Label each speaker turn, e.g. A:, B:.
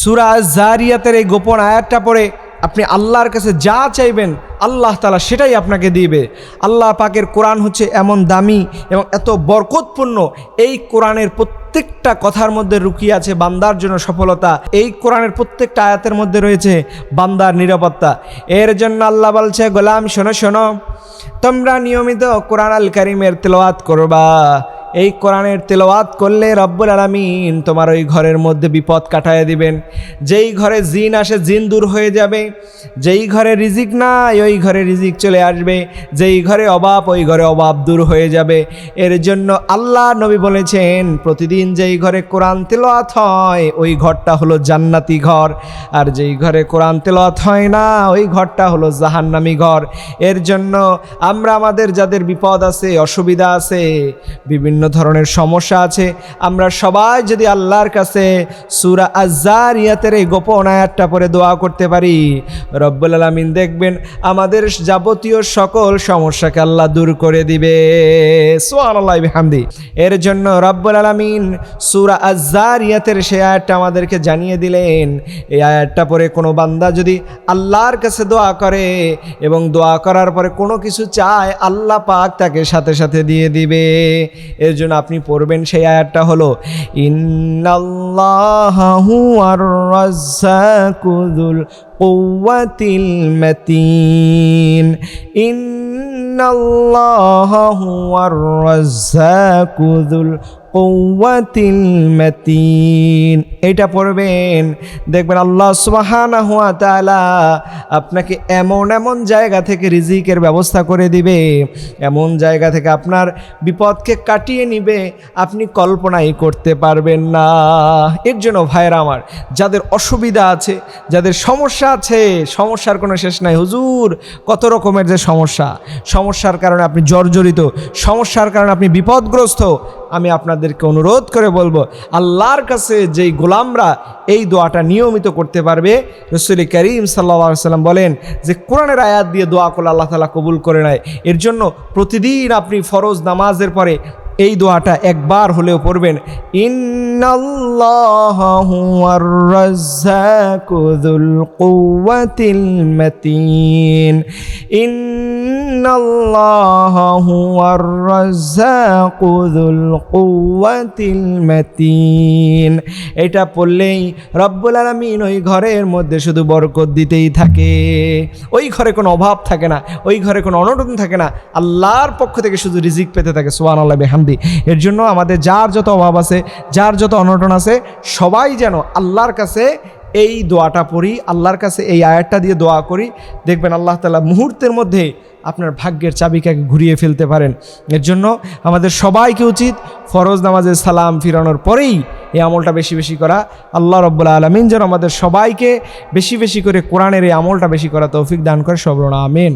A: সূরা আয-যারিয়াতের এই গোপন আয়াতটা পড়ে আপনি আল্লাহর কাছে যা চাইবেন আল্লাহ তাআলা সেটাই আপনাকে দিবে। আল্লাহ পাকের কোরআন হচ্ছে এমন দামি এবং এত বরকতপূর্ণ, এই কোরআনের প্রত্যেকটা কথার মধ্যে লুকিয়ে আছে বান্দার জন্য সফলতা। এই কোরআনের প্রত্যেকটা আয়াতের মধ্যে রয়েছে বান্দার নিরাপত্তা। এর জন্য আল্লাহ বলছে, গোলাম শোনো শোনো, তোমরা নিয়মিত কোরআন আল কারীমের তেলাওয়াত করবা। এই কোরআনের তেলাওয়াত করলে রব্বুল আলামিন তোমার ওই ঘরের মধ্যে বিপদ কাটায় দিবেন। যেই ঘরে জিন আসে জিন দূর হয়ে যাবে, যেই ঘরে রিজিক নাই ওই ঘরে রিজিক চলে আসবে, যেই ঘরে অভাব ওই ঘরে অভাব দূর হয়ে যাবে। এর জন্য আল্লাহ নবী বলেছেন, প্রতিদিন যেই ঘরে কোরআন তেলাওয়াত হয় ওই ঘরটা হলো জান্নাতি ঘর, আর যেই ঘরে কোরআন তেলাওয়াত হয় না ওই ঘরটা হলো জাহান্নামী ঘর। এর জন্য আমরা আমাদের যাদের বিপদ আছে, অসুবিধা আছে, বিভিন্ন ধরনের সমস্যা আছে, আমরা সবাই যদি আল্লাহর কাছে সূরা আয-যারিয়াতের এই গোপন আয়াতটা পড়ে দোয়া করতে পারি, রব্বুল আলামিন দেখবেন আমাদের যাবতীয় সকল সমস্যাকে আল্লাহ দূর করে দিবে। সুবহানাল্লাহি বিহামদি। এর জন্য রব্বুল আলামিন সূরা আয-যারিয়াতের সেই আয়াতটা আমাদেরকে জানিয়ে দিলেন। এই আয়াতটা পড়ে কোনো বান্দা যদি আল্লাহর কাছে দোয়া করে এবং দোয়া করার পরে কোনো কিছু চায়, আল্লাহ পাক তাকে সাথে সাথে দিয়ে দিবে। এর জন্য আপনি পড়বেন সেই আয়াতটা হলো, ইন্নাল্লাহা হুয়ার রাজ্জাকু যুল কুওয়াতিল মাতিন, ইন্নাল্লাহা হুয়ার রাজ্জাকু যুল কুওয়াতিল মাতিন। এটা পড়বেন, দেখবেন আল্লাহ সুবহানাহু ওয়া তাআলা আপনাকে এমন এমন জায়গা থেকে রিজিকের ব্যবস্থা করে দিবে, এমন জায়গা থেকে আপনার বিপদকে কাটিয়ে নিবে, আপনি কল্পনাই করতে পারবেন না। এর জন্য ভাইরা আমার, যাদের অসুবিধা আছে, যাদের সমস্যা আছে, সমস্যার কোনো শেষ নাই। হুজুর কত রকমের যে সমস্যার কারণে আপনি জর্জরিত, সমস্যার কারণে আপনি বিপদগ্রস্ত, আমি আপনাদেরকে অনুরোধ করে বলবো, আল্লাহর কাছে যেই গোলামরা এই দোয়াটা নিয়মিত করতে পারবে, রাসূল করিম সাল্লাল্লাহু আলাইহি ওয়াসাল্লাম বলেন যে কোরআনের আয়াত দিয়ে দোয়া করলে আল্লাহ তাআলা কবুল করে নেয়। এর জন্য প্রতিদিন আপনি ফরজ নামাজের পরে এই দোয়াটা একবার হলেও পড়বেন, ইন্নাল্লাহা হুয়ার রাজ্জাকু যুল কুওয়াতিল মাতিন, ইন্নাল্লাহা হুয়ার রাজ্জাকু যুল কুওয়াতিল মাতিন। এটা পড়লেই রব্বুল আলামিন ওই ঘরের মধ্যে শুধু বরকত দিতেই থাকে। ওই ঘরে কোনো অভাব থাকে না, ওই ঘরে কোনো অনটন থাকে না, আল্লাহর পক্ষ থেকে শুধু রিজিক পেতে থাকে। সুবহানাল্লাহি বিহামদি। এর জন্য আমাদের যার যত অভাব আছে, যার যত অনটন আছে, সবাই যেন আল্লাহর কাছে এই দোয়াটা পড়ি, আল্লাহর কাছে এই আয়াতটা দিয়ে দোয়া করি, দেখবেন আল্লাহ তাআলা মুহূর্তের মধ্যে আপনার ভাগ্যের চাবিকাকে ঘুরিয়ে ফেলতে পারেন। এর জন্য আমাদের সবাইকে উচিত ফরজ নামাজে সালাম ফিরানোর পরেই এই আমলটা বেশি বেশি করা। আল্লাহ রাব্বুল আলামিন যেন আমাদের সবাইকে বেশি বেশি করে কোরআনের এই আমলটা বেশি করা তৌফিক দান করে, সবরনা আমিন।